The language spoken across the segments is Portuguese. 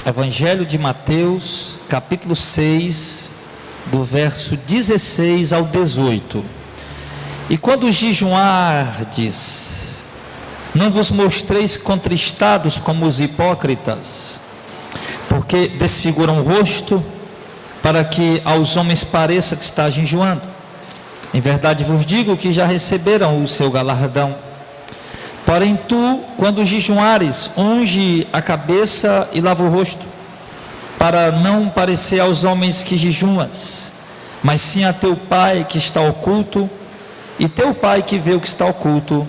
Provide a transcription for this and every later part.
Evangelho de Mateus, capítulo 6, do verso 16 ao 18. E quando jejuardes, não vos mostreis contristados como os hipócritas, porque desfiguram o rosto, para que aos homens pareça que está jejuando. Em verdade vos digo que já receberam o seu galardão. Porém tu, quando jejuares, unge a cabeça e lava o rosto, para não parecer aos homens que jejuas, mas sim a teu Pai que está oculto, e teu Pai que vê o que está oculto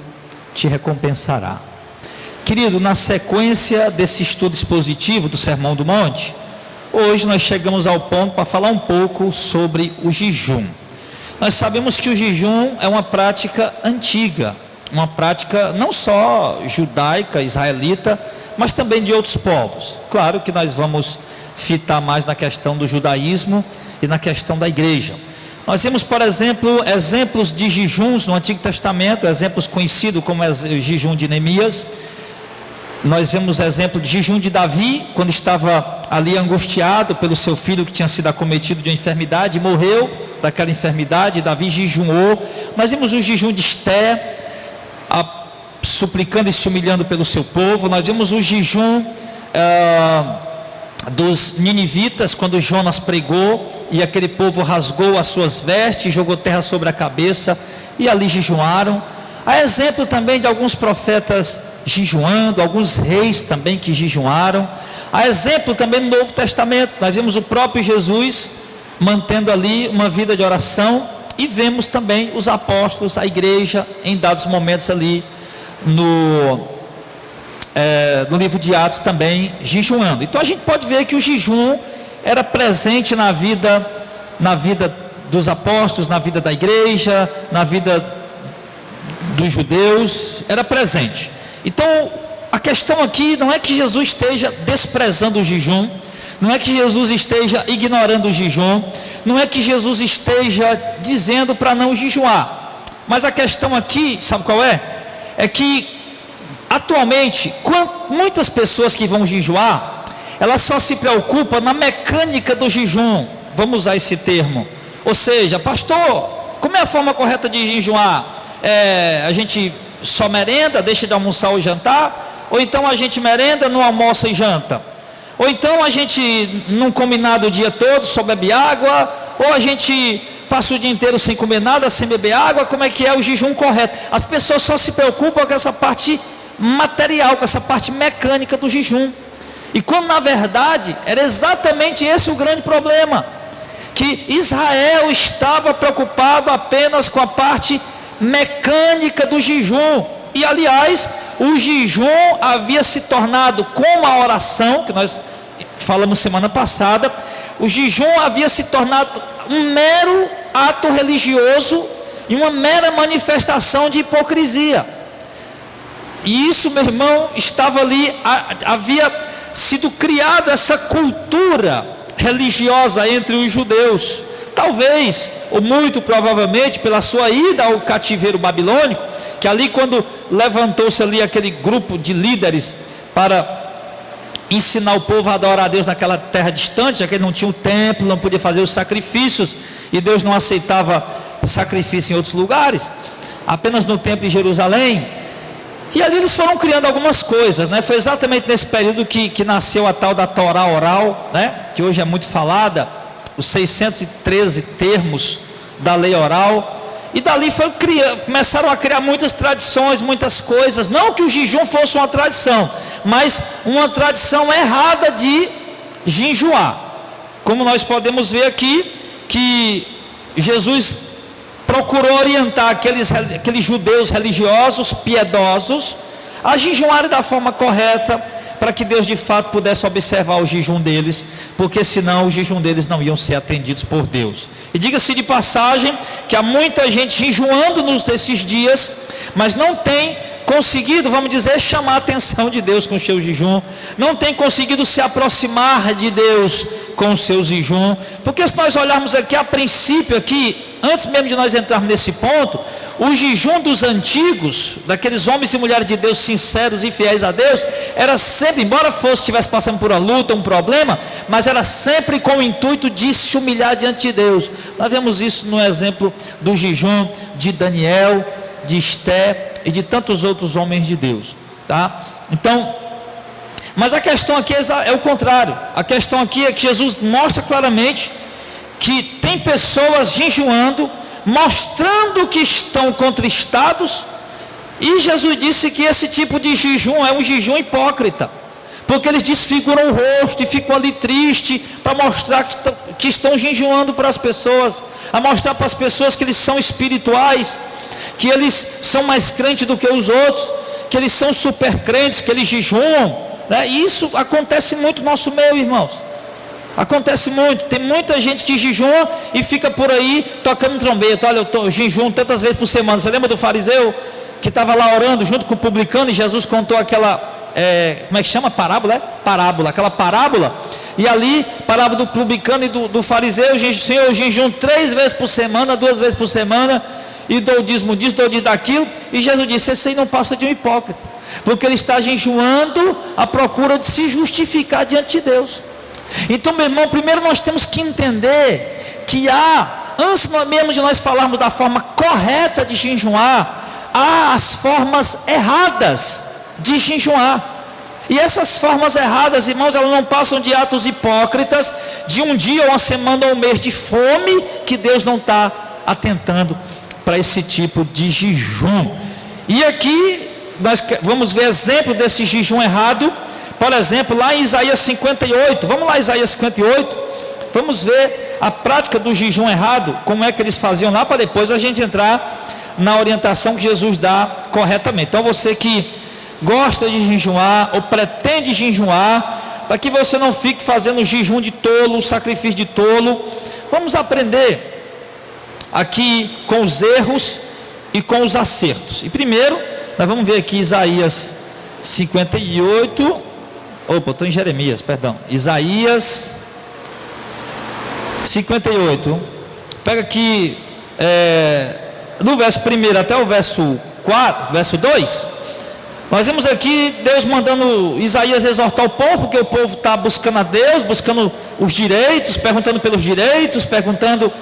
te recompensará. Querido, na sequência desse estudo expositivo do Sermão do Monte, hoje nós chegamos ao ponto para falar um pouco sobre o jejum. Nós sabemos que o jejum é uma prática antiga, uma prática não só judaica, israelita, mas também de outros povos. Claro que nós vamos fitar mais na questão do judaísmo e na questão da igreja. Nós temos, por exemplo, exemplos de jejuns no Antigo Testamento, exemplos conhecidos como o jejum de Neemias. Nós vemos exemplo de jejum de Davi, quando estava ali angustiado pelo seu filho que tinha sido acometido de uma enfermidade e morreu daquela enfermidade. Davi jejuou. Nós vimos o jejum de Esté, suplicando e se humilhando pelo seu povo. Nós vimos o jejum dos ninivitas, quando Jonas pregou e aquele povo rasgou as suas vestes, jogou terra sobre a cabeça e ali jejuaram. Há exemplo também de alguns profetas jejuando, alguns reis também que jejuaram. Há exemplo também no Novo Testamento. Nós vemos o próprio Jesus mantendo ali uma vida de oração, e vemos também os apóstolos, a igreja, em dados momentos ali no livro de Atos também jejuando. Então a gente pode ver que o jejum era presente na vida dos apóstolos, na vida da igreja, na vida dos judeus, era presente. Então a questão aqui não é que Jesus esteja desprezando o jejum, não é que Jesus esteja ignorando o jejum, não é que Jesus esteja dizendo para não jejuar, mas a questão aqui, sabe qual é? É que atualmente, muitas pessoas que vão jejuar, elas só se preocupam na mecânica do jejum, vamos usar esse termo. Ou seja, pastor, como é a forma correta de jejuar? A gente só merenda, deixa de almoçar ou jantar? Ou então a gente merenda, não almoça e janta? Ou então a gente não come nada o dia todo, só bebe água? Ou a gente passa o dia inteiro sem comer nada, sem beber água? Como é que é o jejum correto? As pessoas só se preocupam com essa parte material, com essa parte mecânica do jejum, e quando na verdade era exatamente esse o grande problema, que Israel estava preocupado apenas com a parte mecânica do jejum. E aliás, o jejum havia se tornado, como a oração que nós falamos semana passada, o jejum havia se tornado um mero ato religioso e uma mera manifestação de hipocrisia. E isso, meu irmão, estava ali, havia sido criada essa cultura religiosa entre os judeus, talvez, ou muito provavelmente, pela sua ida ao cativeiro babilônico, que ali quando levantou-se ali aquele grupo de líderes para ensinar o povo a adorar a Deus naquela terra distante, já que ele não tinha o templo, não podia fazer os sacrifícios, e Deus não aceitava sacrifício em outros lugares, apenas no templo de Jerusalém. E ali eles foram criando algumas coisas, né? Foi exatamente nesse período que nasceu a tal da Torá oral, né? Que hoje é muito falada, os 613 termos da lei oral. E dali começaram a criar muitas tradições, muitas coisas. Não que o jejum fosse uma tradição, mas uma tradição errada de jejuar. Como nós podemos ver aqui, que Jesus procurou orientar aqueles judeus religiosos, piedosos, a jejuarem da forma correta, para que Deus de fato pudesse observar o jejum deles, porque senão o jejum deles não iam ser atendidos por Deus. E diga-se de passagem, que há muita gente jejuando nesses dias, mas não tem conseguido, vamos dizer, chamar a atenção de Deus com o seu jejum, não tem conseguido se aproximar de Deus com o seu jejum, porque se nós olharmos aqui a princípio, aqui, antes mesmo de nós entrarmos nesse ponto, o jejum dos antigos, daqueles homens e mulheres de Deus sinceros e fiéis a Deus, era sempre, embora estivesse passando por uma luta, um problema, mas era sempre com o intuito de se humilhar diante de Deus. Nós vemos isso no exemplo do jejum de Daniel, de Esté e de tantos outros homens de Deus, tá? Então, mas a questão aqui é o contrário. A questão aqui é que Jesus mostra claramente que tem pessoas jejuando, mostrando que estão contristados, e Jesus disse que esse tipo de jejum é um jejum hipócrita, porque eles desfiguram o rosto e ficam ali tristes, para mostrar que estão jejuando para as pessoas, a mostrar para as pessoas que eles são espirituais, que eles são mais crentes do que os outros, que eles são super crentes, que eles jejuam, né? E isso acontece muito no nosso meio, irmãos. Acontece muito, tem muita gente que jejua e fica por aí tocando trombeta. Olha, eu jejuo tantas vezes por semana. Você lembra do fariseu que estava lá orando junto com o publicano, e Jesus contou aquela, como é que chama? Parábola? Parábola, aquela parábola. E ali, parábola do publicano e do fariseu: Senhor, eu jejuo 3 vezes por semana, 2 vezes por semana, e dou dízimo disso, dou dízimo daquilo. E Jesus disse: esse aí não passa de um hipócrita, porque ele está jejuando à procura de se justificar diante de Deus. Então, meu irmão, primeiro nós temos que entender que antes mesmo de nós falarmos da forma correta de jejuar, há as formas erradas de jejuar. E essas formas erradas, irmãos, elas não passam de atos hipócritas, de um dia, ou uma semana, ou um mês de fome, que Deus não está atentando para esse tipo de jejum. E aqui nós vamos ver exemplo desse jejum errado. Por exemplo, lá em Isaías 58, vamos lá, Isaías 58, vamos ver a prática do jejum errado, como é que eles faziam lá, para depois a gente entrar na orientação que Jesus dá corretamente. Então, você que gosta de jejuar, ou pretende jejuar, para que você não fique fazendo jejum de tolo, sacrifício de tolo, vamos aprender aqui com os erros e com os acertos. E primeiro, nós vamos ver aqui Isaías 58, estou em Jeremias, perdão, Isaías 58, pega aqui, no verso 1 até o verso 4, verso 2, nós vemos aqui Deus mandando Isaías exortar o povo, porque o povo está buscando a Deus, buscando os direitos, perguntando pelos direitos, perguntando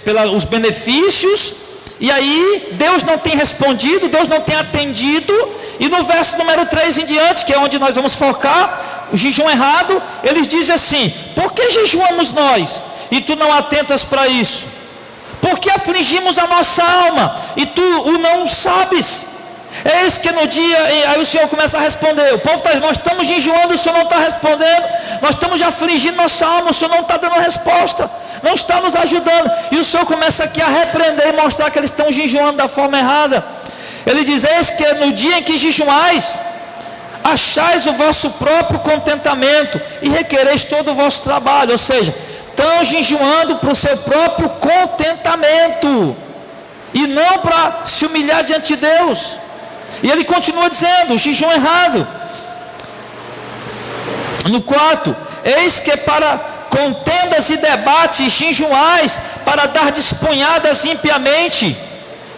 pelos benefícios, e aí Deus não tem respondido, Deus não tem atendido. E no verso número 3 em diante, que é onde nós vamos focar, o jejum errado, eles dizem assim: por que jejuamos nós e tu não atentas para isso? Por que afligimos a nossa alma e tu o não sabes? Eis que no dia, aí o Senhor começa a responder, o povo está dizendo: nós estamos jejuando, o Senhor não está respondendo, nós estamos afligindo nossa alma, o Senhor não está dando resposta, não está nos ajudando. E o Senhor começa aqui a repreender e mostrar que eles estão jejuando da forma errada. Ele diz: eis que no dia em que jejuais, achais o vosso próprio contentamento e requereis todo o vosso trabalho. Ou seja, estão jejuando para o seu próprio contentamento, e não para se humilhar diante de Deus. E ele continua dizendo, o jejum errado. No 4, eis que para contendas e debates jejuais, para dar despunhadas impiamente.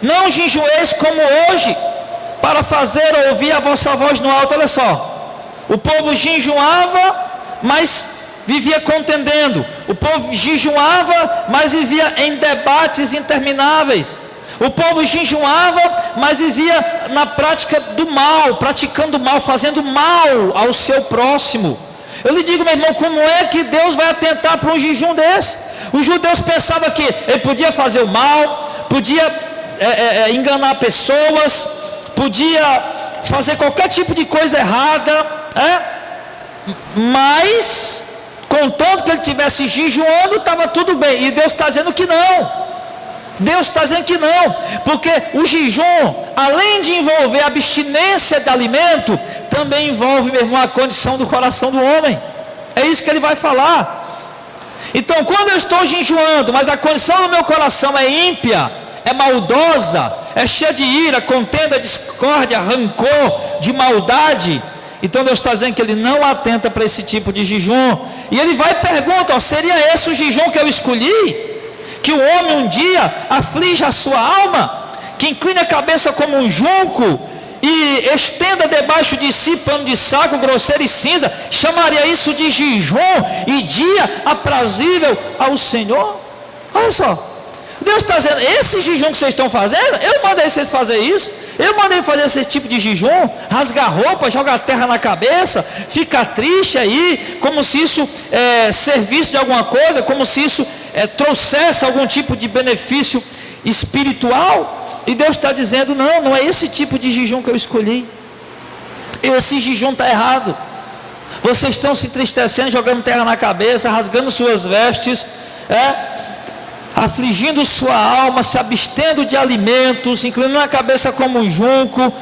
Não jejueis como hoje, para fazer ouvir a vossa voz no alto. Olha só, o povo jejuava, mas vivia contendendo. O povo jejuava, mas vivia em debates intermináveis. O povo jejuava, mas vivia na prática do mal, praticando mal, fazendo mal ao seu próximo. Eu lhe digo, meu irmão, como é que Deus vai atentar para um jejum desse? Os judeus pensavam que ele podia fazer o mal, podia enganar pessoas, podia fazer qualquer tipo de coisa errada, mas contanto que ele estivesse jejuando, estava tudo bem. E Deus está dizendo que não. Deus está dizendo que não, porque o jejum, além de envolver a abstinência de alimento, também envolve, meu irmão, a condição do coração do homem. É isso que ele vai falar. Então, quando eu estou jejuando, mas a condição do meu coração é ímpia, é maldosa, é cheia de ira, contenda, discórdia, rancor, de maldade, então Deus está dizendo que ele não atenta para esse tipo de jejum. E ele vai e pergunta: seria esse o jejum que eu escolhi? Que o homem um dia aflige a sua alma, que incline a cabeça como um junco e estenda debaixo de si pano de saco grosseiro e cinza, chamaria isso de jejum e dia aprazível ao Senhor? Olha só, Deus está dizendo: esse jejum que vocês estão fazendo, eu mandei vocês fazer isso, eu mandei fazer esse tipo de jejum, rasgar roupa, jogar terra na cabeça, ficar triste aí, como se isso servisse de alguma coisa, como se isso trouxesse algum tipo de benefício espiritual. E Deus está dizendo: não, não é esse tipo de jejum que eu escolhi, esse jejum está errado. Vocês estão se entristecendo, jogando terra na cabeça, rasgando suas vestes, afligindo sua alma, se abstendo de alimentos, inclinando a cabeça como um junco.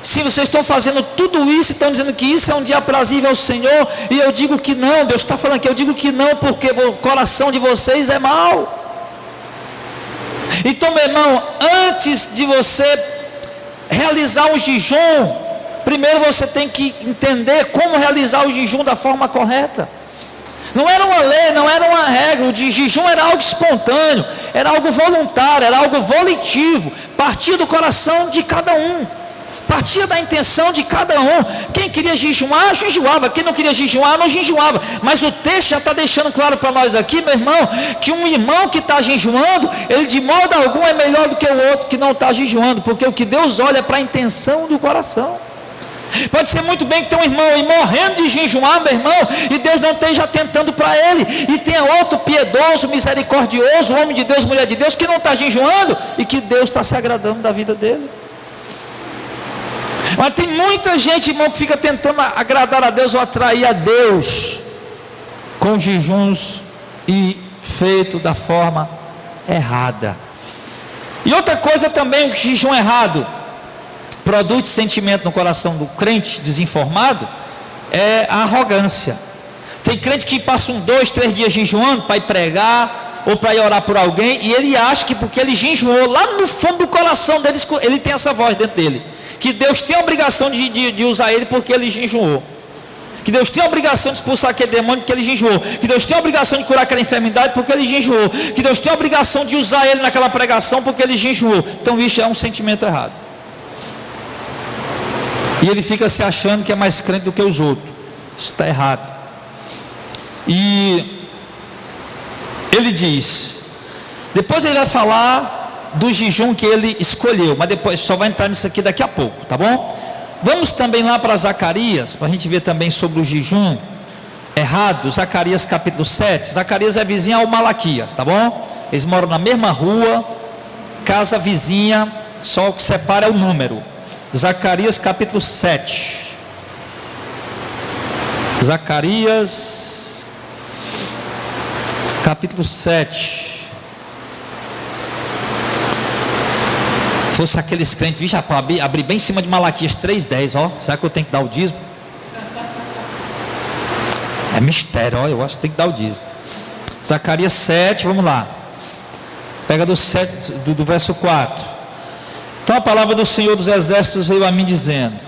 Se vocês estão fazendo tudo isso, estão dizendo que isso é um dia aprazível ao Senhor, e eu digo que não. Deus está falando que eu digo que não, porque o coração de vocês é mau. Então, meu irmão, antes de você realizar o jejum, primeiro você tem que entender como realizar o jejum da forma correta. Não era uma lei, não era uma regra. O jejum era algo espontâneo, era algo voluntário, era algo volitivo, partia do coração de cada um, partia da intenção de cada um. Quem queria jejuar, jejuava. Quem não queria jejuar, não jejuava. Mas o texto já está deixando claro para nós aqui, meu irmão, que um irmão que está jejuando, ele de modo algum é melhor do que o outro que não está jejuando, porque o que Deus olha é para a intenção do coração. Pode ser muito bem que tem um irmão aí morrendo de jejuar, meu irmão, e Deus não esteja atentando para ele, e tenha outro piedoso, misericordioso, homem de Deus, mulher de Deus, que não está jejuando, e que Deus está se agradando da vida dele. Mas tem muita gente, irmão, que fica tentando agradar a Deus ou atrair a Deus com jejuns e feito da forma errada. E outra coisa também, o jejum errado produz sentimento no coração do crente desinformado, é a arrogância. Tem crente que passa 2, 3 dias jejuando para ir pregar ou para ir orar por alguém, e ele acha que porque ele jejuou, lá no fundo do coração dele, ele tem essa voz dentro dele, que Deus tem a obrigação de usar ele porque ele jejuou, que Deus tem a obrigação de expulsar aquele demônio porque ele jejuou, que Deus tem a obrigação de curar aquela enfermidade porque ele jejuou, que Deus tem a obrigação de usar ele naquela pregação porque ele jejuou. Então isso é um sentimento errado, e ele fica se achando que é mais crente do que os outros. Isso está errado. E ele diz, depois ele vai falar do jejum que ele escolheu, mas depois só vai entrar nisso aqui daqui a pouco, tá bom? Vamos também lá para Zacarias, para a gente ver também sobre o jejum errado. Zacarias capítulo 7. Zacarias é vizinho ao Malaquias, tá bom? Eles moram na mesma rua, casa vizinha, só o que separa é o número. Zacarias capítulo 7. Zacarias capítulo 7. Fosse aqueles crentes, vixe, abrir bem em cima de Malaquias 3:10, ó. Será que eu tenho que dar o dízimo? É mistério, ó. Eu acho que tem que dar o dízimo. Zacarias 7, vamos lá. Pega do verso 4. Então a palavra do Senhor dos Exércitos veio a mim dizendo: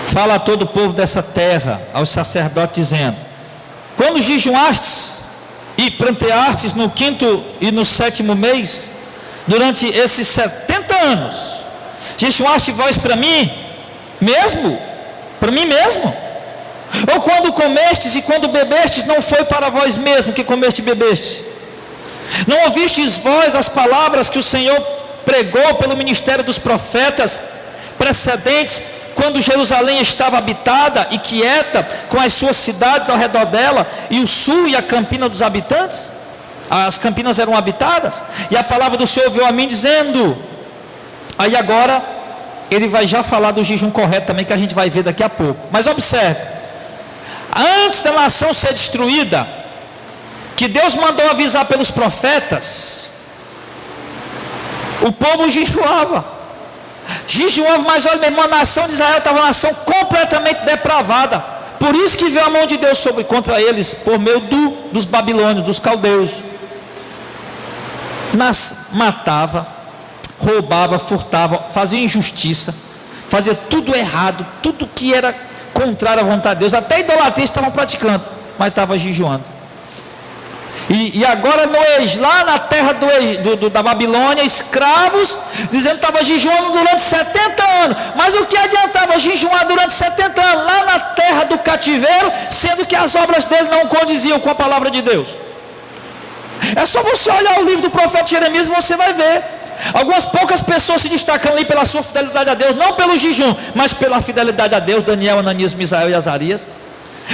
fala a todo o povo dessa terra, aos sacerdotes, dizendo: quando jejuastes e pranteastes no 5º e no 7º mês, durante esses 70 anos, jejuaste vós para mim mesmo? Para mim mesmo? Ou quando comestes e quando bebestes, não foi para vós mesmo que comeste e bebeste? Não ouvistes vós as palavras que o Senhor pregou pelo ministério dos profetas precedentes, quando Jerusalém estava habitada e quieta, com as suas cidades ao redor dela, e o sul e a campina dos habitantes? As campinas eram habitadas. E a palavra do Senhor veio a mim dizendo. Aí agora ele vai já falar do jejum correto também, que a gente vai ver daqui a pouco. Mas observe, antes da nação ser destruída, que Deus mandou avisar pelos profetas, o povo jejuava, mas olha, meu irmão, a nação de Israel estava uma nação completamente depravada. Por isso que veio a mão de Deus contra eles, por meio dos babilônios, dos caldeus. Matava, roubava, furtava, fazia injustiça, fazia tudo errado, tudo que era contrário à vontade de Deus, até idolatria estavam praticando, mas estavam jejuando. E agora lá na terra da Babilônia, escravos, dizendo que estava jejuando durante 70 anos. Mas o que adiantava jejuar durante 70 anos lá na terra do cativeiro, sendo que as obras dele não condiziam com a palavra de Deus? É só você olhar o livro do profeta Jeremias e você vai ver. Algumas poucas pessoas se destacando ali pela sua fidelidade a Deus, não pelo jejum, mas pela fidelidade a Deus: Daniel, Ananias, Misael e Azarias.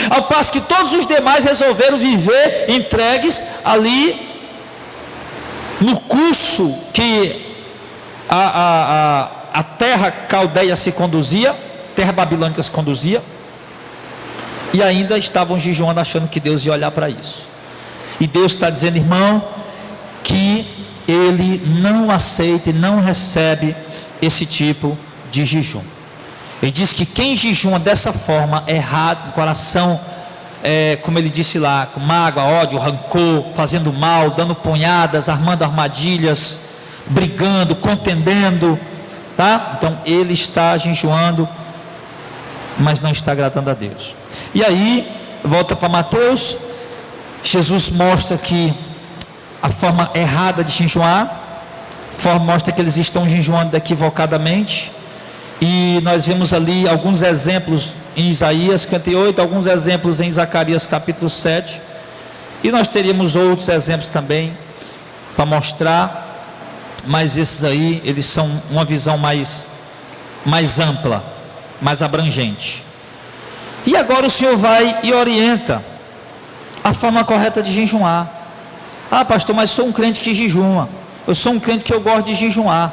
Ao passo que todos os demais resolveram viver entregues ali no curso que a terra caldeia se conduzia, terra babilônica se conduzia, e ainda estavam jejuando, achando que Deus ia olhar para isso. E Deus está dizendo, irmão, que Ele não aceita e não recebe esse tipo de jejum. Ele diz que quem jejuma dessa forma, errado, com o coração, como ele disse lá, com mágoa, ódio, rancor, fazendo mal, dando punhadas, armando armadilhas, brigando, contendendo, tá? Então ele está jejuando, mas não está agradando a Deus. E aí, volta para Mateus, Jesus mostra que a forma errada de jejuar, mostra que eles estão jejuando equivocadamente. E nós vemos ali alguns exemplos em Isaías 58, alguns exemplos em Zacarias capítulo 7. E nós teríamos outros exemplos também para mostrar, mas esses aí, eles são uma visão mais ampla, mais abrangente. E agora o Senhor vai e orienta a forma correta de jejuar. Ah, pastor, mas sou um crente que jejuma. Eu sou um crente que eu gosto de jejuar.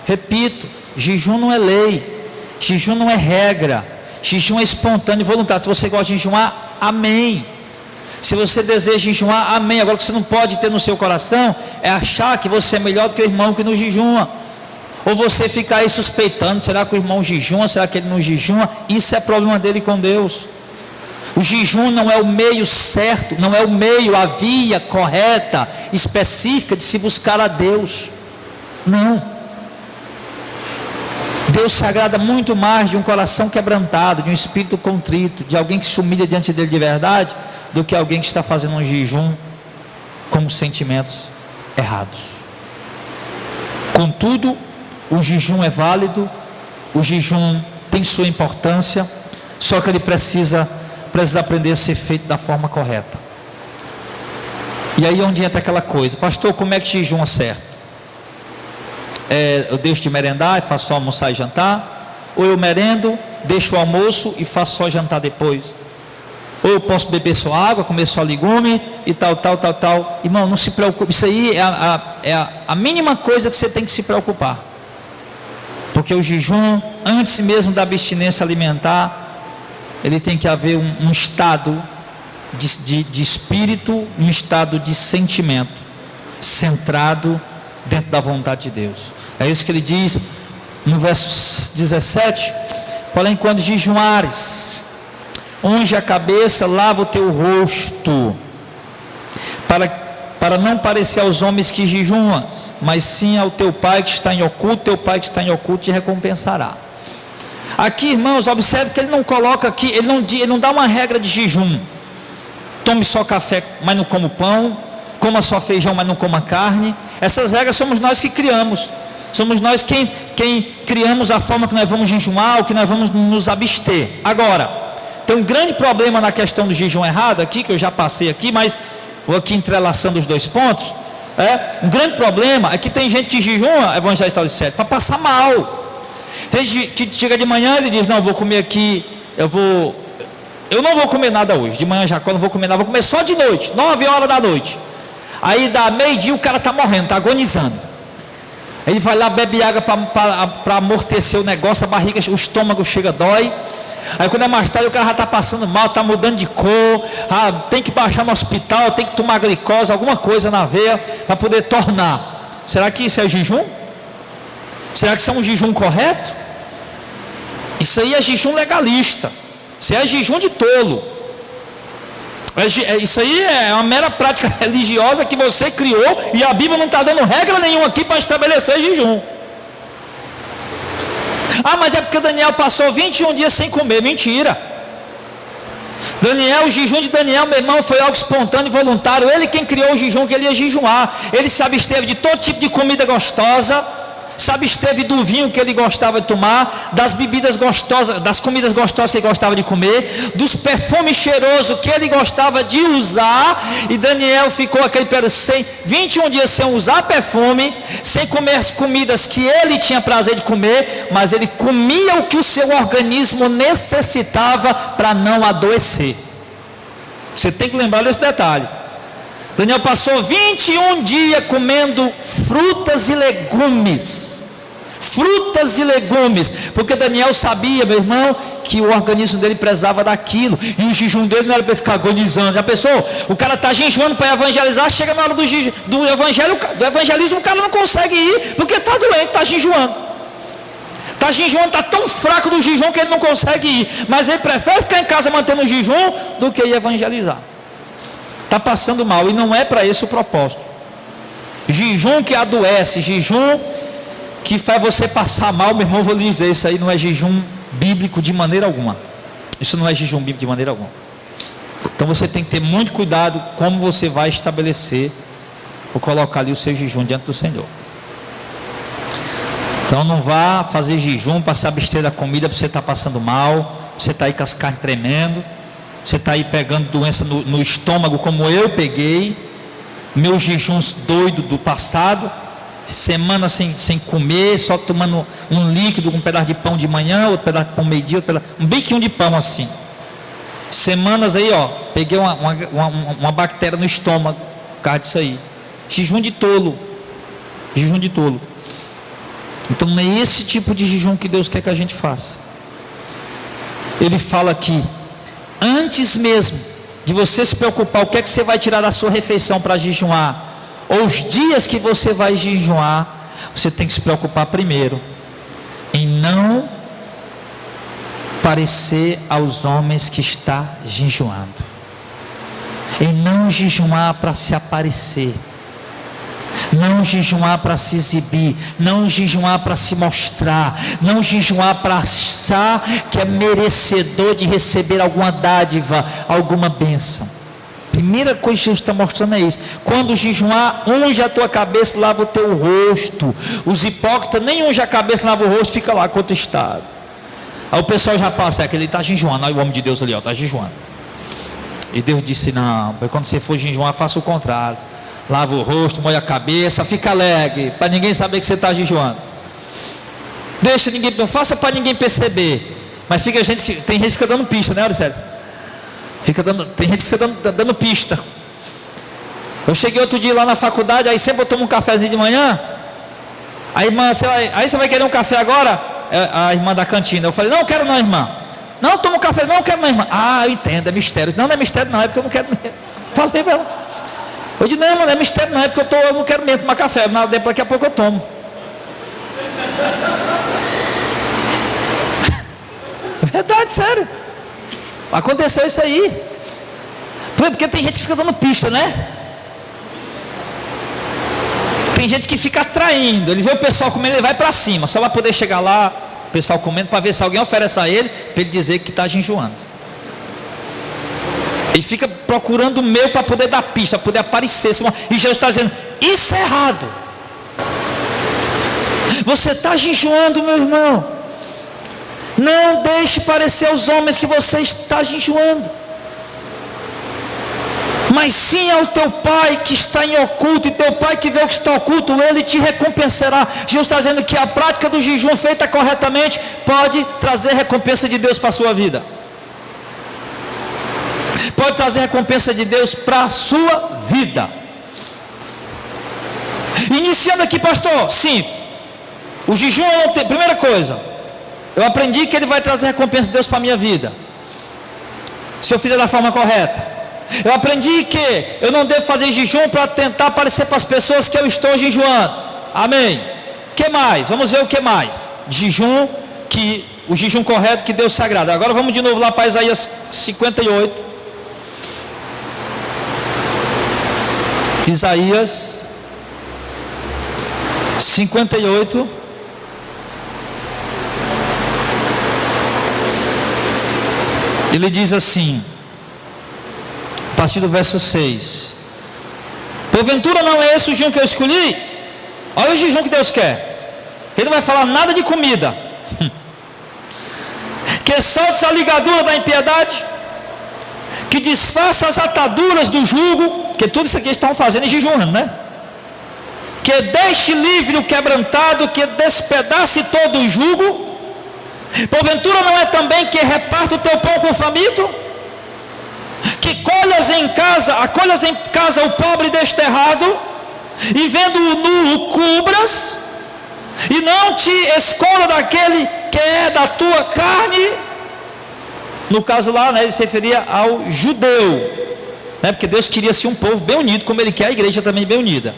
Repito, jejum não é lei, jejum não é regra, jejum é espontâneo e voluntário. Se você gosta de jejuar, amém. Se você deseja jejuar, amém. Agora o que você não pode ter no seu coração é achar que você é melhor do que o irmão que não jejuma, ou você ficar aí suspeitando, será que o irmão jejuma, será que ele não jejuma? Isso é problema dele com Deus. O jejum não é o meio certo, não é o meio, a via correta, específica de se buscar a Deus. Não. Deus se agrada muito mais de um coração quebrantado, de um espírito contrito, de alguém que se humilha diante dele de verdade, do que alguém que está fazendo um jejum com sentimentos errados. Contudo, o jejum é válido, o jejum tem sua importância, só que ele precisa aprender a ser feito da forma correta. E aí onde entra aquela coisa, pastor, como é que jejum é certo? Eu deixo de merendar e faço só almoçar e jantar? Ou eu merendo, deixo o almoço e faço só jantar depois? Ou eu posso beber só água, comer só legume e tal. Irmão, não se preocupe, isso aí é a mínima coisa que você tem que se preocupar. Porque o jejum, antes mesmo da abstinência alimentar, ele tem que haver um estado de espírito, um estado de sentimento centrado dentro da vontade de Deus. É isso que ele diz no verso 17: porém, quando jejuares, unge a cabeça, lava o teu rosto, para não parecer aos homens que jejuas, mas sim ao teu Pai que está em oculto. Teu Pai que está em oculto te recompensará. Aqui, irmãos, observe que ele não coloca aqui, ele não dá uma regra de jejum. Tome só café, mas não coma pão. Coma só feijão, mas não coma carne. Essas regras somos nós que criamos. Somos nós quem criamos a forma que nós vamos jejuar, ou que nós vamos nos abster. Agora, tem um grande problema na questão do jejum errado aqui, que eu já passei aqui, mas vou aqui entrelaçando os dois pontos. Um grande problema é que tem gente que jejuma, evangelista de 7, para passar mal. Tem gente que chega de manhã e ele diz, não, vou comer aqui, eu não vou comer nada hoje, de manhã já, não vou comer nada, vou comer só de noite, 9 horas da noite. Aí dá meio-dia, o cara está morrendo, está agonizando. Ele vai lá, bebe água para amortecer o negócio, a barriga, o estômago chega, dói. Aí quando é mais tarde, o cara já está passando mal, está mudando de cor, tem que baixar no hospital, tem que tomar glicose, alguma coisa na veia, para poder tornar. Será que isso é jejum? Será que isso é um jejum correto? Isso aí é jejum legalista. Isso aí é jejum de tolo. Isso aí é uma mera prática religiosa que você criou, e a Bíblia não está dando regra nenhuma aqui para estabelecer jejum. Mas é porque Daniel passou 21 dias sem comer. Mentira. Daniel, o jejum de Daniel, meu irmão, foi algo espontâneo e voluntário. Ele quem criou o jejum, que ele ia jejuar. Ele se absteve de todo tipo de comida gostosa, se absteve do vinho que ele gostava de tomar, das bebidas gostosas, das comidas gostosas que ele gostava de comer, dos perfumes cheirosos que ele gostava de usar. E Daniel ficou aquele período 21 dias sem usar perfume, sem comer as comidas que ele tinha prazer de comer, mas ele comia o que o seu organismo necessitava para não adoecer. Você tem que lembrar desse detalhe. Daniel passou 21 dias comendo frutas e legumes. Frutas e legumes. Porque Daniel sabia, meu irmão, que o organismo dele prezava daquilo. E o jejum dele não era para ficar agonizando. Já pensou? O cara está jejuando para evangelizar. Chega na hora do evangelismo, o cara não consegue ir. Porque está doente, está jejuando. Está jejuando, está tão fraco do jejum que ele não consegue ir. Mas ele prefere ficar em casa mantendo o jejum do que ir evangelizar. Está passando mal, e não é para esse o propósito. Jejum que adoece, jejum que faz você passar mal, meu irmão, vou lhe dizer, isso aí não é jejum bíblico de maneira alguma. Isso não é jejum bíblico de maneira alguma. Então você tem que ter muito cuidado como você vai estabelecer ou colocar ali o seu jejum diante do Senhor. Então não vá fazer jejum para se abster da comida, para você estar passando mal, você está aí com as carnes tremendo, você está aí pegando doença no estômago, como eu peguei, meus jejuns doidos do passado, semana sem comer, só tomando um líquido, um pedaço de pão de manhã, outro pedaço de pão meio-dia, um biquinho de pão assim. Semanas aí, ó, peguei uma bactéria no estômago, por causa disso aí. Jejum de tolo. Jejum de tolo. Então não é esse tipo de jejum que Deus quer que a gente faça. Ele fala aqui, antes mesmo de você se preocupar, o que é que você vai tirar da sua refeição para jejuar, ou os dias que você vai jejuar, você tem que se preocupar primeiro em não parecer aos homens que está jejuando, em não jejuar para se aparecer, não jejuar para se exibir, não jejuar para se mostrar, não jejuar para achar que é merecedor de receber alguma dádiva, alguma bênção. Primeira coisa que Jesus está mostrando é isso. Quando jejuar, unge a tua cabeça, lava o teu rosto. Os hipócritas nem unge a cabeça, lava o rosto, fica lá contestado. Aí o pessoal já passa, que ele está jejuando. Aí o homem de Deus ali, está jejuando. E Deus disse, não, quando você for jejuar, faça o contrário. Lava o rosto, molha a cabeça, fica alegre, para ninguém saber que você está jejuando. Deixa ninguém, faça para ninguém perceber. Mas tem gente que fica dando pista, né, Arcélio? Tem gente que fica dando pista. Eu cheguei outro dia lá na faculdade, aí sempre eu tomo um cafezinho de manhã. Aí irmã, aí você vai querer um café agora? A irmã da cantina. Eu falei, não quero não, irmã. Não, tomo um café, não quero não, irmã. Ah, eu entendo, é mistério. Não é mistério não, é porque eu não quero mesmo. Falei para ela. Eu disse, não, não é mistério não, é porque eu não quero mesmo tomar café, mas daqui a pouco eu tomo. Verdade, sério. Aconteceu isso aí. Porque tem gente que fica dando pista, né? Tem gente que fica atraindo. Ele vê o pessoal comendo, ele vai para cima, só para poder chegar lá, o pessoal comendo, para ver se alguém oferece a ele, para ele dizer que está jejuando. Ele fica procurando o meio para poder dar pista, para poder aparecer. E Jesus está dizendo, isso é errado. Você está jejuando, meu irmão. Não deixe parecer aos homens que você está jejuando, mas sim ao teu pai que está em oculto, e teu pai que vê o que está oculto, ele te recompensará. Jesus está dizendo que a prática do jejum feita corretamente pode trazer recompensa de Deus para a sua vida, pode trazer recompensa de Deus para a sua vida. Iniciando aqui, pastor, sim, o jejum não tem, primeira coisa, eu aprendi que ele vai trazer recompensa de Deus para a minha vida, se eu fizer da forma correta. Eu aprendi que eu não devo fazer jejum para tentar parecer para as pessoas que eu estou jejuando. Amém. O que mais? Vamos ver o que mais. Jejum, o jejum correto que Deus se agrada. Agora vamos de novo lá para Isaías 58. Isaías 58. Ele diz assim: partir do verso 6. Porventura não é esse o jejum que eu escolhi? Olha o jejum que Deus quer. Ele não vai falar nada de comida. Que solte a ligadura da impiedade, que desfaça as ataduras do jugo, porque tudo isso aqui estão fazendo e jejuando, né? Que deixe livre o quebrantado, que despedace todo o jugo. Porventura não é também que reparta o teu pão com o faminto? Que acolhas em casa o pobre desterrado, e vendo-o nu o cubras, e não te esconda daquele que é da tua carne. No caso lá, né, ele se referia ao judeu, né, porque Deus queria ser um povo bem unido, como Ele quer a igreja também bem unida.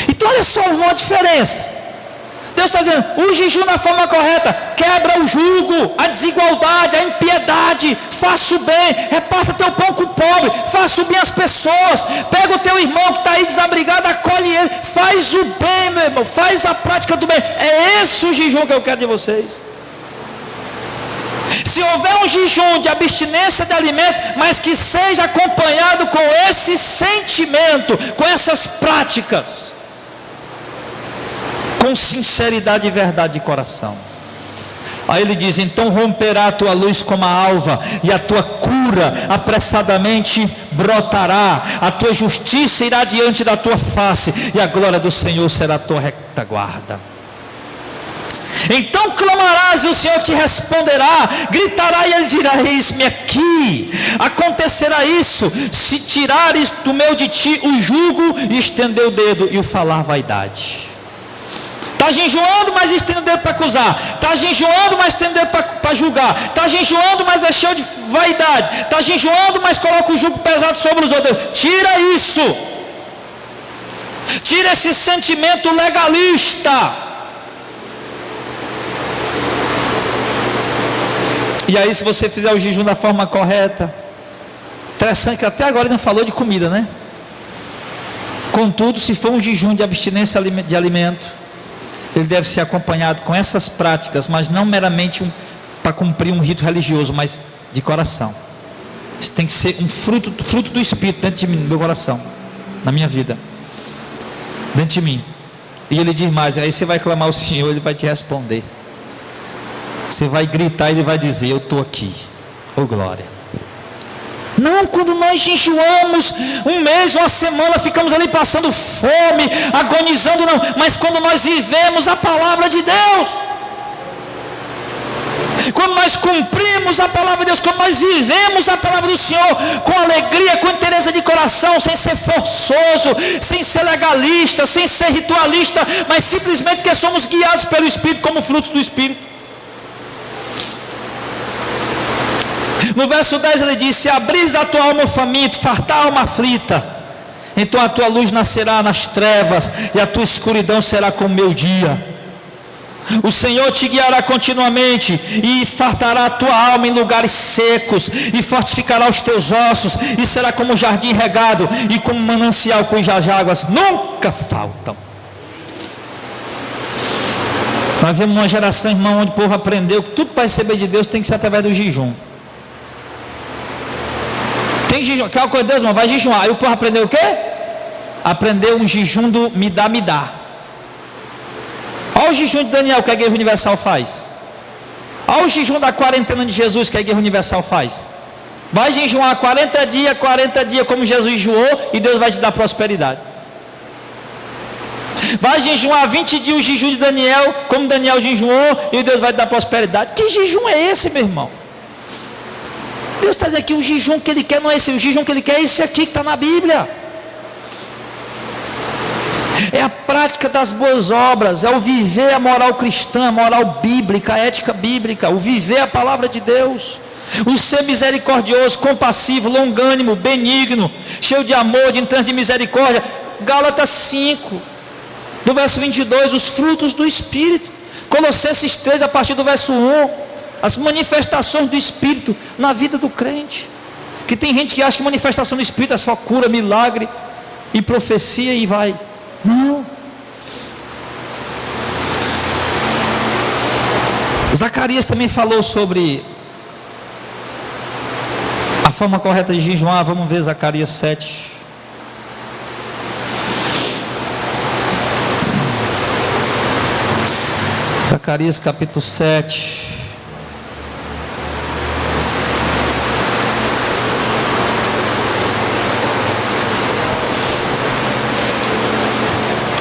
Então olha só uma diferença. Deus está dizendo, o jejum na forma correta, quebra o jugo, a desigualdade, a impiedade, faça o bem, reparta teu pão com o pobre, faça o bem às pessoas, pega o teu irmão que está aí desabrigado, acolhe ele, faz o bem, meu irmão, faz a prática do bem. É esse o jejum que eu quero de vocês. Se houver um jejum de abstinência de alimento, mas que seja acompanhado com esse sentimento, com essas práticas, com sinceridade e verdade de coração. Aí ele diz, então romperá a tua luz como a alva, e a tua cura apressadamente brotará, a tua justiça irá diante da tua face, e a glória do Senhor será a tua retaguarda. Então clamarás e o Senhor te responderá, gritará e Ele dirá, eis-me aqui. Acontecerá isso, se tirares do meio de ti o jugo, e estender o dedo e o falar vaidade. Está jejuando, mas estende o dedo para acusar. Está jejuando, mas estende o dedo para julgar. Está jejuando, mas é cheio de vaidade. Está jejuando, mas coloca o jugo pesado sobre os outros. Tira isso. Tira esse sentimento legalista. E aí, se você fizer o jejum da forma correta, interessante que até agora ele não falou de comida, né? Contudo, se for um jejum de abstinência de alimento, ele deve ser acompanhado com essas práticas, mas não meramente para cumprir um rito religioso, mas de coração. Isso tem que ser um fruto do Espírito dentro de mim, no meu coração, na minha vida, dentro de mim. E ele diz mais, aí você vai clamar ao Senhor, Ele vai te responder. Você vai gritar, Ele vai dizer, eu estou aqui, oh glória. Não, quando nós jejuamos um mês, uma semana, ficamos ali passando fome, agonizando, não. Mas quando nós vivemos a palavra de Deus, quando nós cumprimos a palavra de Deus, quando nós vivemos a palavra do Senhor com alegria, com interesse de coração, sem ser forçoso, sem ser legalista, sem ser ritualista, mas simplesmente que somos guiados pelo Espírito, como frutos do Espírito. No verso 10 ele diz, se abris a tua alma faminto, fartar a alma aflita, então a tua luz nascerá nas trevas, e a tua escuridão será como o meio-dia. O Senhor te guiará continuamente, e fartará a tua alma em lugares secos, e fortificará os teus ossos, e será como um jardim regado, e como um manancial cujas águas nunca faltam. Nós vemos uma geração, irmão, onde o povo aprendeu que tudo para receber de Deus tem que ser através do jejum. Tem que jejuar, quer uma coisa de Deus, irmão, vai jejuar. Aí o povo aprendeu o quê? Aprendeu um jejum do me dá, me dá. Olha o jejum de Daniel que a Igreja Universal faz. Olha o jejum da quarentena de Jesus que a Igreja Universal faz. Vai jejuar 40 dias como Jesus jejuou, e Deus vai te dar prosperidade. Vai jejuar 20 dias o jejum de Daniel, como Daniel jejuou, e Deus vai te dar prosperidade. Que jejum é esse, meu irmão? Deus está dizendo que o jejum que Ele quer não é esse, o jejum que Ele quer é esse aqui que está na Bíblia. É a prática das boas obras, é o viver a moral cristã, a moral bíblica, a ética bíblica, o viver a palavra de Deus, o ser misericordioso, compassivo, longânimo, benigno, cheio de amor, de entrância de misericórdia. Gálatas 5, do verso 22, os frutos do Espírito. Colossenses 3, a partir do verso 1. As manifestações do Espírito na vida do crente. Que tem gente que acha que manifestação do Espírito é só cura, milagre e profecia e vai. Não. Zacarias também falou sobre a forma correta de jejuar, vamos ver Zacarias 7. Zacarias capítulo 7.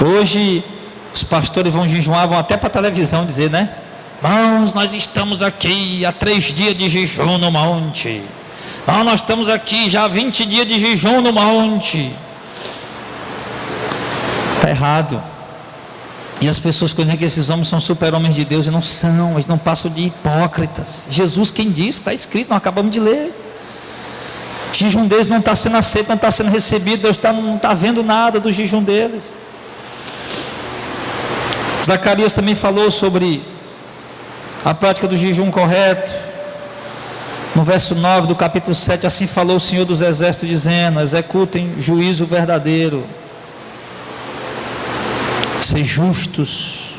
Hoje os pastores vão jejuar, vão até para a televisão dizer, né? Irmãos, nós estamos aqui há 3 dias de jejum no monte. Nós estamos aqui já há 20 dias de jejum no monte. Está errado. E as pessoas dizem que esses homens são super-homens de Deus, e não são, eles não passam de hipócritas. Jesus quem disse, está escrito, nós acabamos de ler. O jejum deles não está sendo aceito, não está sendo recebido, Deus não está vendo nada do jejum deles. Zacarias também falou sobre a prática do jejum correto. No verso 9 do capítulo 7, assim falou o Senhor dos Exércitos, dizendo: executem juízo verdadeiro, ser justos,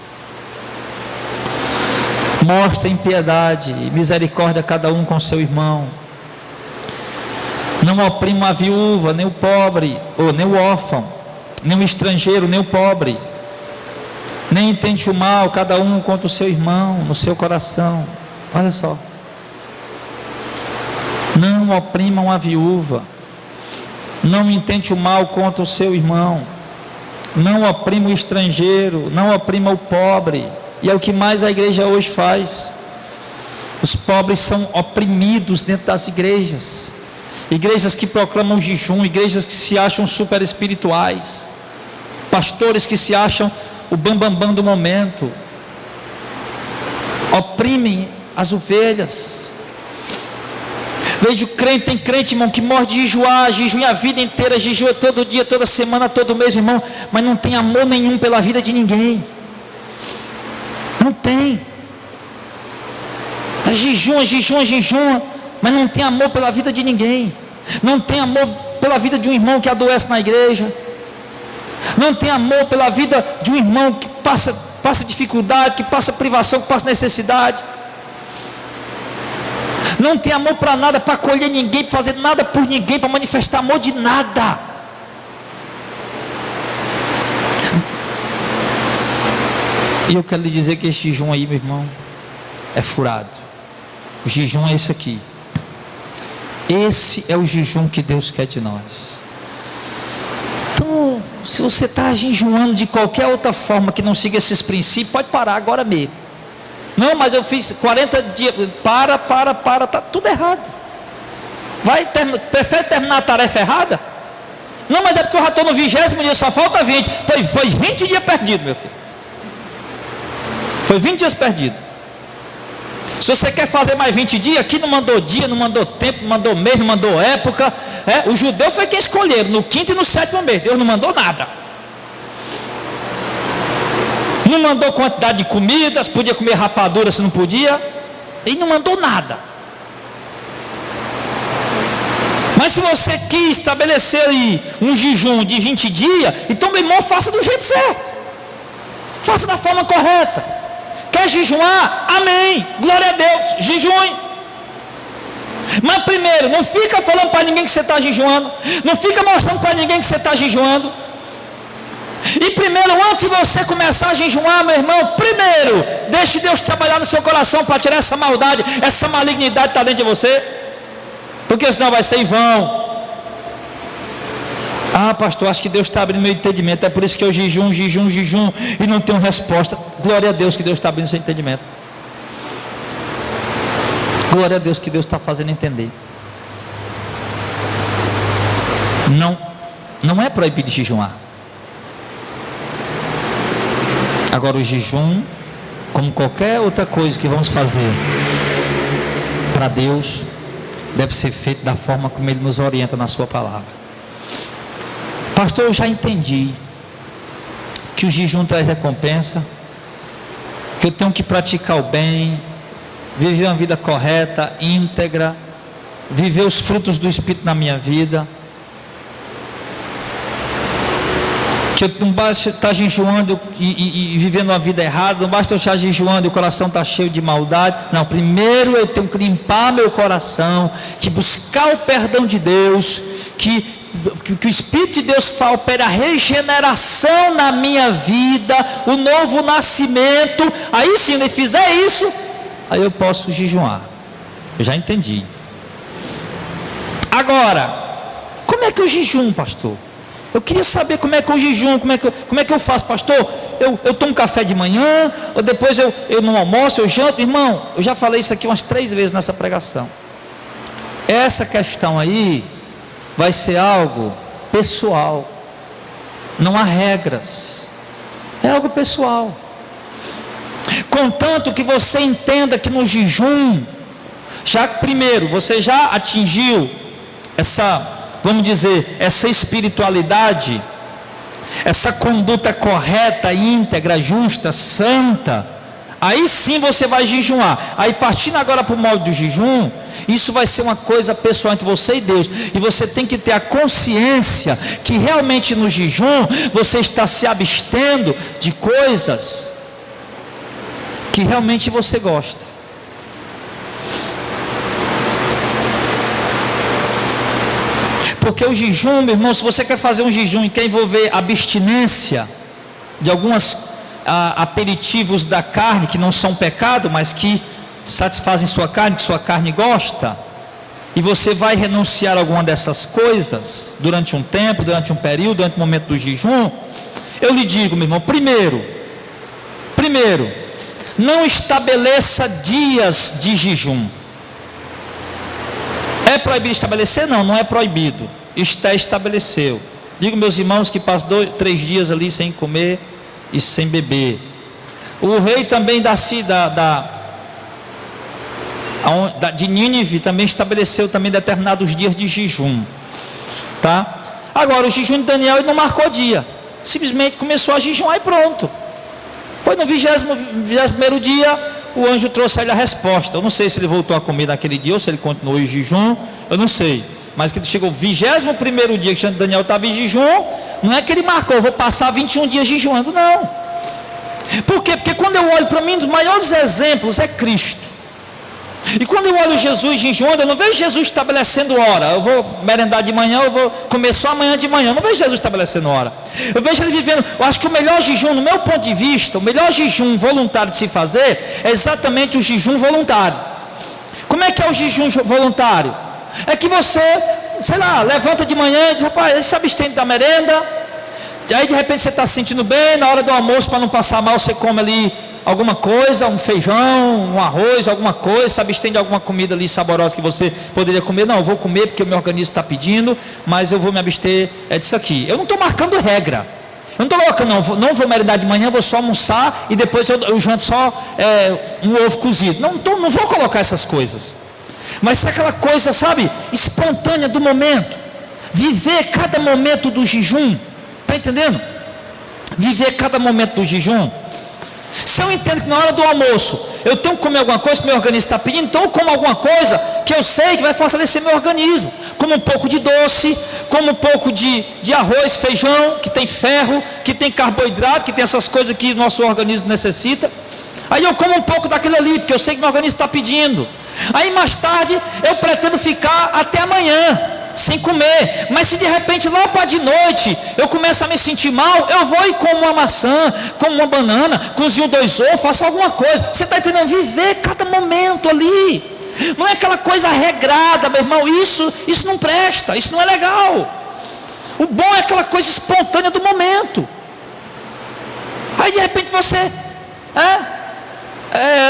mostrem piedade e misericórdia a cada um com seu irmão, não oprimam a viúva, nem o pobre, ou nem o órfão, nem o estrangeiro, nem o pobre, nem intente o mal cada um contra o seu irmão no seu coração. Olha só, não oprimam a viúva, não intente o mal contra o seu irmão, não oprima o estrangeiro, não oprima o pobre. E é o que mais a igreja hoje faz. Os pobres são oprimidos dentro das igrejas, igrejas que proclamam jejum, igrejas que se acham super espirituais, pastores que se acham o bambambam do momento, oprimem as ovelhas. Vejo crente, tem crente, irmão, que morre de jejuar, jejua a vida inteira, jejua todo dia, toda semana, todo mês, irmão, mas não tem amor nenhum pela vida de ninguém. Não tem. Jejua, mas não tem amor pela vida de ninguém. Não tem amor pela vida de um irmão que adoece na igreja. Não tem amor pela vida de um irmão que passa dificuldade, que passa privação, que passa necessidade. Não tem amor para nada, para acolher ninguém, para fazer nada por ninguém, para manifestar amor de nada. E eu quero lhe dizer que esse jejum aí, meu irmão, é furado. O jejum é esse aqui. Esse é o jejum que Deus quer de nós. Então, se você está jejuando de qualquer outra forma que não siga esses princípios, pode parar agora mesmo. Não, mas eu fiz 40 dias. Para, está tudo errado. Prefere terminar a tarefa errada? Não, mas é porque eu já estou no 20º dia, só falta 20. Foi 20 dias perdido, meu filho. Foi 20 dias perdido. Se você quer fazer mais 20 dias, aqui não mandou dia, não mandou tempo, não mandou mês, não mandou época. O judeu foi quem escolheram, no 5º e no 7º mês. Deus não mandou nada. Não mandou quantidade de comidas, podia comer rapadura se não podia. Ele não mandou nada. Mas se você quis estabelecer aí um jejum de 20 dias, então, meu irmão, faça do jeito certo. Faça da forma correta. Quer jejuar? Amém. Glória a Deus. Jejue. Mas primeiro, não fica falando para ninguém que você está jejuando. Não fica mostrando para ninguém que você está jejuando. E primeiro, antes de você começar a jejuar, meu irmão, primeiro, deixe Deus trabalhar no seu coração para tirar essa maldade, essa malignidade que está dentro de você. Porque senão vai ser em vão. Ah, pastor, acho que Deus está abrindo meu entendimento. É por isso que eu jejum e não tenho resposta. Glória a Deus que Deus está abrindo seu entendimento. Glória a Deus que Deus está fazendo entender. Não é proibido jejuar. Agora o jejum, como qualquer outra coisa que vamos fazer para Deus, deve ser feito da forma como Ele nos orienta na sua palavra. Pastor, eu já entendi que o jejum traz recompensa, que eu tenho que praticar o bem, viver uma vida correta, íntegra, viver os frutos do Espírito na minha vida. Que não basta estar jejuando e vivendo uma vida errada, não basta eu estar jejuando e o coração está cheio de maldade. Não, primeiro eu tenho que limpar meu coração, que buscar o perdão de Deus, que o Espírito de Deus opere a regeneração na minha vida, o novo nascimento. Aí se ele fizer isso, aí eu posso jejuar. Eu já entendi. Agora, como é que eu jejum, pastor? Eu queria saber como é que eu jejum, como é que eu faço, pastor? Eu tomo café de manhã, ou depois eu não almoço, eu janto. Irmão, eu já falei isso aqui umas 3 vezes nessa pregação. Essa questão aí vai ser algo pessoal. Não há regras. É algo pessoal. Contanto que você entenda que no jejum, primeiro, você já atingiu vamos dizer, essa espiritualidade, essa conduta correta, íntegra, justa, santa, aí sim você vai jejuar. Aí partindo agora para o modo do jejum, isso vai ser uma coisa pessoal entre você e Deus, e você tem que ter a consciência que realmente no jejum você está se abstendo de coisas que realmente você gosta. Porque o jejum, meu irmão, se você quer fazer um jejum e quer envolver abstinência de alguns aperitivos da carne, que não são pecado, mas que satisfazem sua carne, que sua carne gosta, e você vai renunciar a alguma dessas coisas, durante um tempo, durante um período, durante o momento do jejum, eu lhe digo, meu irmão, primeiro, não estabeleça dias de jejum. É proibido estabelecer? Não é proibido. Estabeleceu. Digo meus irmãos que passam 3 dias ali sem comer e sem beber. O rei também de Nínive também estabeleceu também determinados dias de jejum. Tá? Agora o jejum de Daniel ele não marcou dia. Simplesmente começou a jejuar e pronto. Foi no 21º dia. O anjo trouxe a ele a resposta. Eu não sei se ele voltou a comer naquele dia ou se ele continuou em jejum, eu não sei. Mas que ele chegou 21º dia que Daniel estava em jejum, não é que ele marcou, eu vou passar 21 dias jejuando, não. Por quê? Porque quando eu olho para mim, um dos maiores exemplos é Cristo. E quando eu olho Jesus jejuando, eu não vejo Jesus estabelecendo hora. Eu vou merendar de manhã, eu vou comer só amanhã de manhã. Eu não vejo Jesus estabelecendo hora. Eu vejo ele vivendo. Eu acho que o melhor jejum, no meu ponto de vista, o melhor jejum voluntário de se fazer é exatamente o jejum voluntário. Como é que é o jejum voluntário? É que você, sei lá, levanta de manhã e diz, rapaz, se abstém da merenda. E aí de repente você está se sentindo bem, na hora do almoço, para não passar mal, você come ali alguma coisa, um feijão, um arroz, alguma coisa, se abstém de alguma comida ali saborosa que você poderia comer. Não, eu vou comer porque o meu organismo está pedindo, mas eu vou me abster disso aqui. Eu não estou marcando regra. Eu não estou colocando, não vou merendar de manhã, vou só almoçar e depois eu janto só um ovo cozido. Não vou colocar essas coisas. Mas é aquela coisa, sabe, espontânea do momento. Viver cada momento do jejum. Está entendendo? Viver cada momento do jejum. Se eu entendo que na hora do almoço eu tenho que comer alguma coisa que meu organismo está pedindo, então eu como alguma coisa que eu sei que vai fortalecer meu organismo. Como um pouco de doce, como um pouco de arroz, feijão, que tem ferro, que tem carboidrato, que tem essas coisas que o nosso organismo necessita. Aí eu como um pouco daquilo ali, porque eu sei que meu organismo está pedindo. Aí mais tarde eu pretendo ficar até amanhã sem comer, mas se de repente lá para de noite eu começo a me sentir mal, eu vou e como uma maçã, como uma banana, cozinho 2 ovos, faço alguma coisa. Você está entendendo? Viver cada momento ali, não é aquela coisa regrada, meu irmão. Isso não presta, isso não é legal. O bom é aquela coisa espontânea do momento. Aí de repente você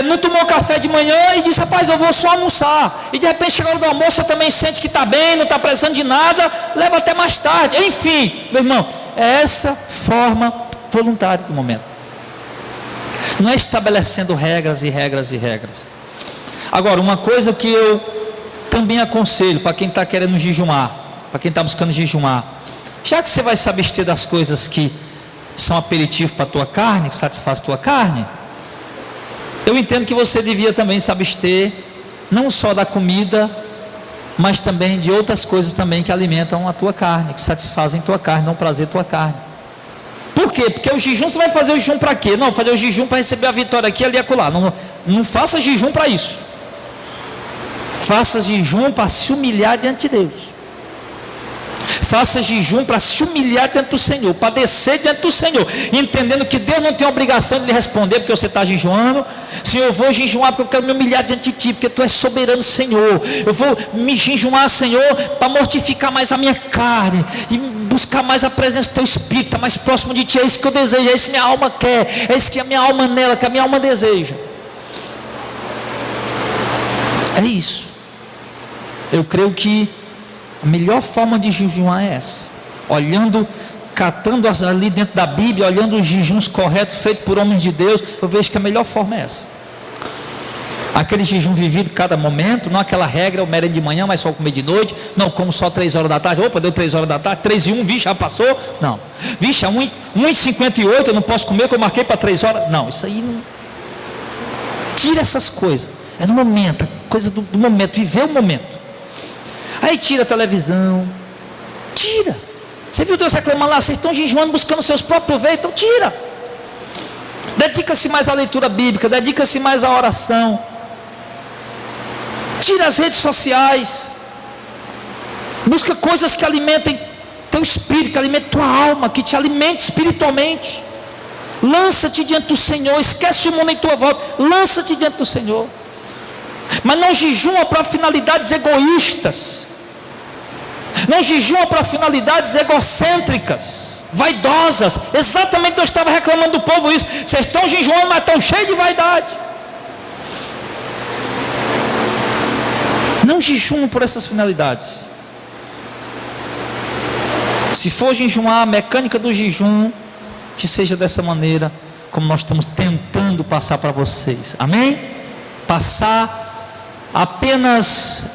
não tomou café de manhã e disse, rapaz, eu vou só almoçar. E de repente chega a hora do almoço, você também sente que está bem, não está precisando de nada, leva até mais tarde. Enfim, meu irmão, é essa forma voluntária do momento. Não é estabelecendo regras e regras e regras. Agora, uma coisa que eu também aconselho para quem está querendo jejuar, para quem está buscando jejuar, já que você vai se abster das coisas que são aperitivos para a tua carne, que satisfaz a tua carne, eu entendo que você devia também se abster, não só da comida, mas também de outras coisas também que alimentam a tua carne, que satisfazem tua carne, dão prazer à tua carne. quê? Porque o jejum, você vai fazer o jejum para quê? Não, fazer o jejum para receber a vitória aqui, ali e acolá. Não faça jejum para isso. Faça jejum para se humilhar diante de Deus. Faça jejum para se humilhar diante do Senhor, para descer diante do Senhor, entendendo que Deus não tem obrigação de lhe responder porque você está jejuando. Senhor, eu vou jejuar porque eu quero me humilhar diante de Ti, porque Tu és soberano, Senhor. Eu vou me jejuar, Senhor, para mortificar mais a minha carne e buscar mais a presença do Teu Espírito, estar mais próximo de Ti. É isso que eu desejo, é isso que minha alma quer, é isso que a minha alma anela, que a minha alma deseja. É isso. Eu creio que a melhor forma de jejuar é essa, olhando, catando ali dentro da Bíblia, olhando os jejuns corretos feitos por homens de Deus. Eu vejo que a melhor forma é essa, aquele jejum vivido cada momento, não aquela regra, eu merenda de manhã, mas só comer de noite, não como só 3 horas da tarde, opa, deu 3 horas da tarde, 3 e 1, vixe, já passou, não, vixe, 1h58 eu não posso comer, que eu marquei para 3 horas, não, isso aí não, tira essas coisas, é no momento, coisa do momento, viver o momento. Aí tira a televisão, tira. Você viu Deus reclamando lá, vocês estão jejuando buscando seus próprios proveitos, então tira. Dedica-se mais à leitura bíblica, dedica-se mais à oração. Tira as redes sociais. Busca coisas que alimentem teu espírito, que alimentem tua alma, que te alimente espiritualmente. Lança-te diante do Senhor, esquece o mundo em tua volta, lança-te diante do Senhor. Mas não jejuma para finalidades egoístas, não jejuma para finalidades egocêntricas, vaidosas. Exatamente, eu estava reclamando do povo isso. Vocês estão jejuando, mas estão cheios de vaidade. Não jejumam por essas finalidades. Se for jejuar, a mecânica do jejum, que seja dessa maneira, como nós estamos tentando passar para vocês, amém? Passar apenas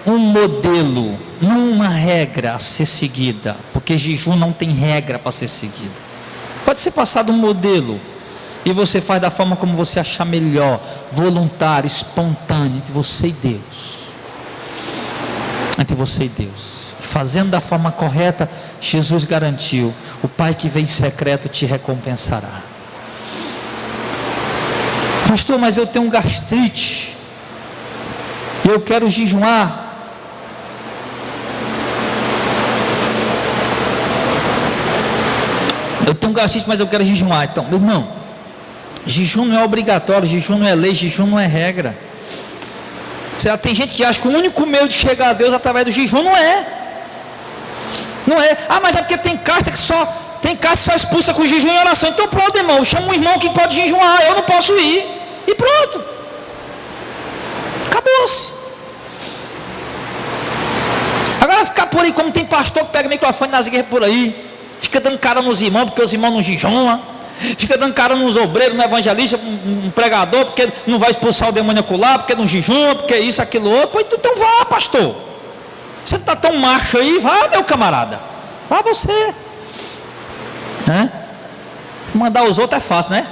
um modelo, não uma regra a ser seguida, porque jejum não tem regra para ser seguida. Pode ser passado um modelo, e você faz da forma como você achar melhor, voluntário, espontâneo, entre você e Deus. Entre você e Deus. Fazendo da forma correta, Jesus garantiu: o Pai que vem em secreto te recompensará. Pastor, mas eu tenho gastrite, eu quero jejuar. Eu tenho gastrite, mas eu quero jejuar. Então, meu irmão, jejum não é obrigatório, jejum não é lei, jejum não é regra. Tem gente que acha que o único meio de chegar a Deus é através do jejum. Não é. Não é. Ah, mas é porque tem casta que só expulsa com jejum e oração. Então pronto, irmão, chama um irmão que pode jejuar, eu não posso ir. E pronto. Acabou-se. Agora ficar por aí, como tem pastor que pega microfone nas igrejas por aí, fica dando cara nos irmãos, porque os irmãos não jejuam, fica dando cara nos obreiros, no evangelista, um pregador, porque não vai expulsar o demônio ocular, porque não jejuma, porque isso, aquilo, outro. Pois então vá, pastor. Você não está tão macho aí, vá, meu camarada, vá você, né? Mandar os outros é fácil, né?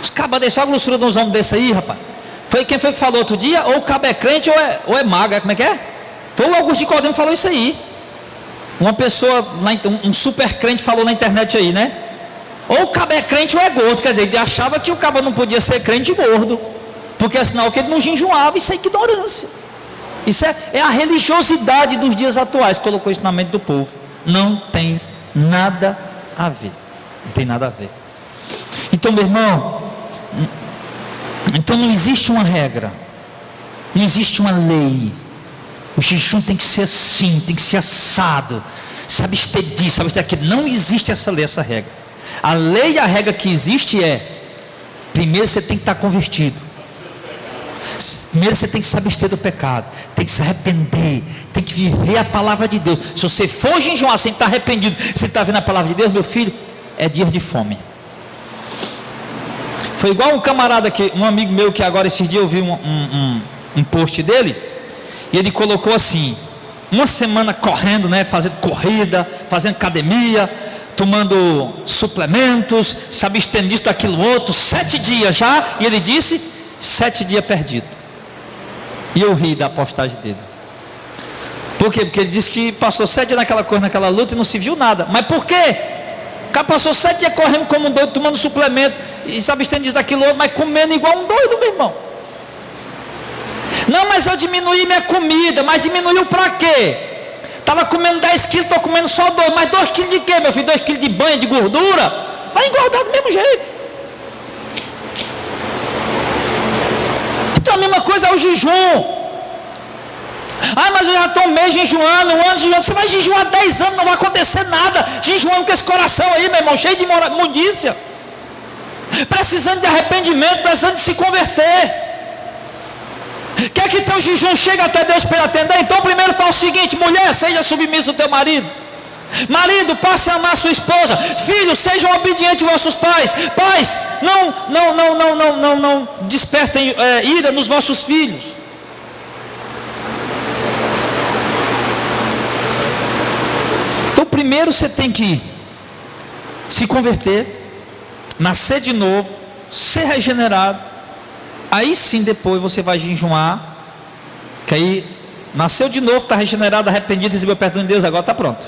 Os cabas deixam a grossura de uns homens desse aí, rapaz. Quem foi que falou outro dia? Ou o cabo é crente ou é mago, como é que é? Foi o Augusto de Cordel que falou isso aí. Uma pessoa, um super crente falou na internet aí, né? Ou o cabo é crente ou é gordo. Quer dizer, ele achava que o cabo não podia ser crente e gordo, porque é sinal que ele não jejuava. Isso é ignorância. Isso é a religiosidade dos dias atuais, colocou isso na mente do povo. Não tem nada a ver. Não tem nada a ver. Então, meu irmão, então não existe uma regra, não existe uma lei. O jejum tem que ser assim, tem que ser assado, se abster disso, se abster daquilo. Não existe essa lei, essa regra. A lei e a regra que existe é: primeiro você tem que estar convertido, primeiro você tem que se abster do pecado, tem que se arrepender, tem que viver a palavra de Deus. Se você for jejuar sem estar arrependido, sem estar vendo a palavra de Deus, meu filho, é dia de fome. Foi igual um camarada, um amigo meu, que agora esses dias eu vi um post dele, e ele colocou assim: uma semana correndo, né, fazendo corrida, fazendo academia, tomando suplementos, se abstendo disso, daquilo outro, 7 dias já, e ele disse: 7 dias perdido. E eu ri da postagem dele. Por quê? Porque ele disse que passou 7 dias naquela coisa, naquela luta, e não se viu nada. Mas por quê? cara passou 7 dias correndo como um doido, tomando suplemento, e se abstendo disso, daquilo outro, mas comendo igual um doido, meu irmão. Não, mas eu diminuí minha comida. Mas diminuiu para quê? Estava comendo 10 quilos, estou comendo só 2. Mas 2 quilos de quê, meu filho? 2 quilos de banha, de gordura? Vai engordar do mesmo jeito. Então a mesma coisa é o jejum. Ah, mas eu já estou um mês jejuando, um ano jejuando. Você vai jejuar 10 anos, não vai acontecer nada. Jejuando com esse coração aí, meu irmão, cheio de imundícia, precisando de arrependimento, precisando de se converter. Quer que teu jejum chegue até Deus para ele atender? Então primeiro fala o seguinte: mulher, seja submissa ao teu marido. Marido, passe a amar a sua esposa. Filhos, sejam obedientes aos vossos pais. Pais, não despertem ira nos vossos filhos. Então primeiro você tem que se converter, nascer de novo, ser regenerado. Aí sim depois você vai jejuar, que aí nasceu de novo, está regenerado, arrependido, recebeu o perdão de Deus, agora está pronto.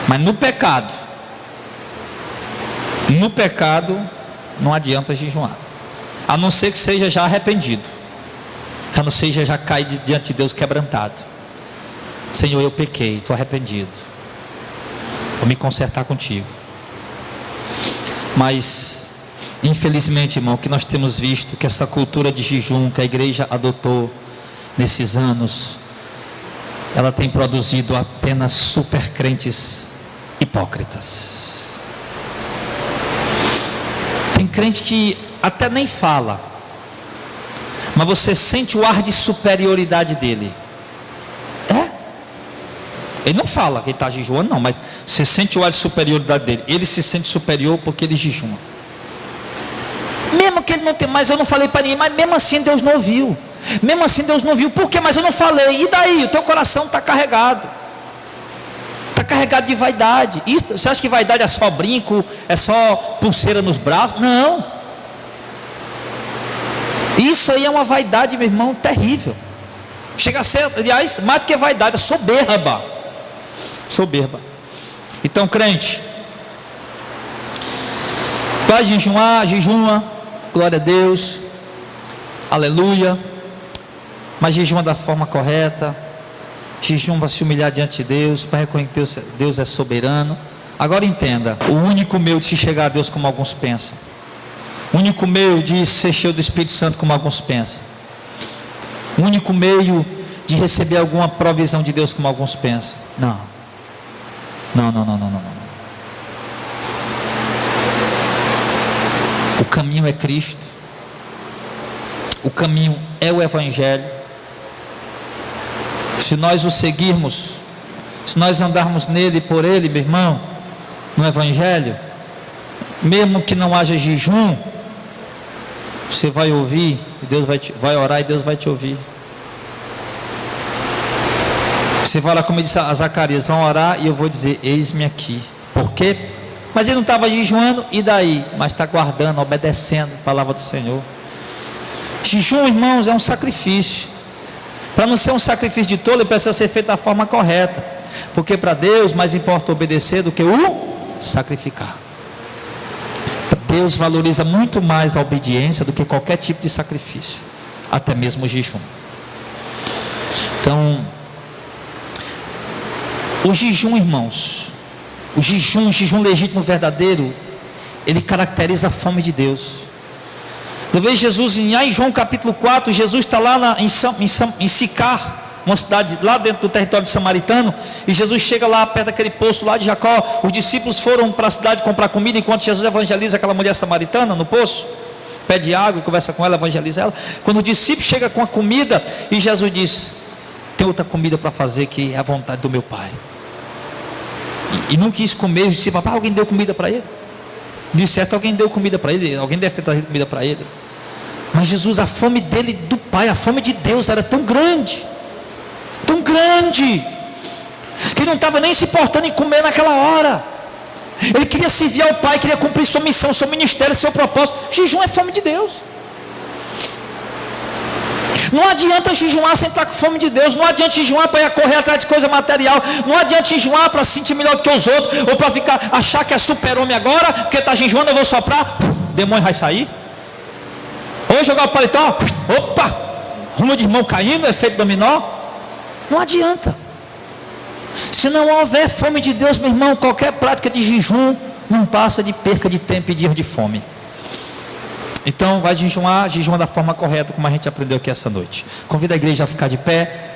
Mas no pecado não adianta jejuar, a não ser que seja já arrependido, a não ser que já caído diante de Deus quebrantado. Senhor, eu pequei, estou arrependido, vou me consertar contigo. Mas infelizmente, irmão, que nós temos visto que essa cultura de jejum que a igreja adotou nesses anos, ela tem produzido apenas super crentes hipócritas. Tem crente que até nem fala, mas você sente o ar de superioridade dele. Ele não fala que ele está jejuando, não, mas você sente o ar de superioridade dele. Ele se sente superior porque ele jejuma. Mesmo que ele não tenha, mas eu não falei para ninguém, mas mesmo assim Deus não ouviu. Mesmo assim Deus não viu. Por quê? Mas eu não falei. E daí? O teu coração está carregado. Está carregado de vaidade. Isso, você acha que vaidade é só brinco? É só pulseira nos braços? Não. Isso aí é uma vaidade, meu irmão, terrível. Chega a ser, aliás, mais do que vaidade, é soberba. Soberba. Então, crente, vai jejuar, jejuma, glória a Deus, aleluia, mas jejuma da forma correta, jejum para se humilhar diante de Deus, para reconhecer que Deus é soberano. Agora entenda, o único meio de se chegar a Deus, como alguns pensam, o único meio de ser cheio do Espírito Santo, como alguns pensam, o único meio de receber alguma provisão de Deus, como alguns pensam, não. O caminho é Cristo, o caminho é o Evangelho. Se nós o seguirmos, se nós andarmos nele e por ele, meu irmão, no Evangelho, mesmo que não haja jejum, você vai ouvir, e Deus vai orar e Deus vai te ouvir. Você vai lá, como disse a Zacarias, vão orar e eu vou dizer: eis-me aqui. Por quê? Mas ele não estava jejuando, e daí? Mas está guardando, obedecendo a palavra do Senhor. Jejum, irmãos, é um sacrifício. Para não ser um sacrifício de tolo, ele precisa ser feito da forma correta. Porque para Deus mais importa obedecer do que o sacrificar. Deus valoriza muito mais a obediência do que qualquer tipo de sacrifício, até mesmo o jejum. Então, o jejum, irmãos, o jejum legítimo verdadeiro, ele caracteriza a fome de Deus. Eu vejo Jesus em João capítulo 4, Jesus está lá em Sicar, uma cidade lá dentro do território de Samaritano, e Jesus chega lá perto daquele poço lá de Jacó. Os discípulos foram para a cidade comprar comida, enquanto Jesus evangeliza aquela mulher samaritana no poço, pede água, conversa com ela, evangeliza ela. Quando o discípulo chega com a comida, e Jesus diz: tem outra comida para fazer que é a vontade do meu Pai. E não quis comer. Os discípulos: alguém deu comida para ele? De certo, alguém deu comida para ele, alguém deve ter trazido comida para ele. Mas Jesus, a fome dele do Pai, a fome de Deus era tão grande, que ele não estava nem se importando em comer naquela hora. Ele queria servir ao Pai, queria cumprir sua missão, seu ministério, seu propósito. Jejum é fome de Deus. Não adianta jejuar sem estar com fome de Deus. Não adianta jejuar para correr atrás de coisa material. Não adianta jejuar para se sentir melhor do que os outros, ou para achar que é super-homem agora, porque está jejuando, eu vou soprar, o demônio vai sair. Ou jogar o paletó, opa, rumo de mão caindo, efeito dominó. Não adianta. Se não houver fome de Deus, meu irmão, qualquer prática de jejum não passa de perca de tempo e dias de fome. Então vai jejuar, jejuma da forma correta, como a gente aprendeu aqui essa noite. Convido a igreja a ficar de pé.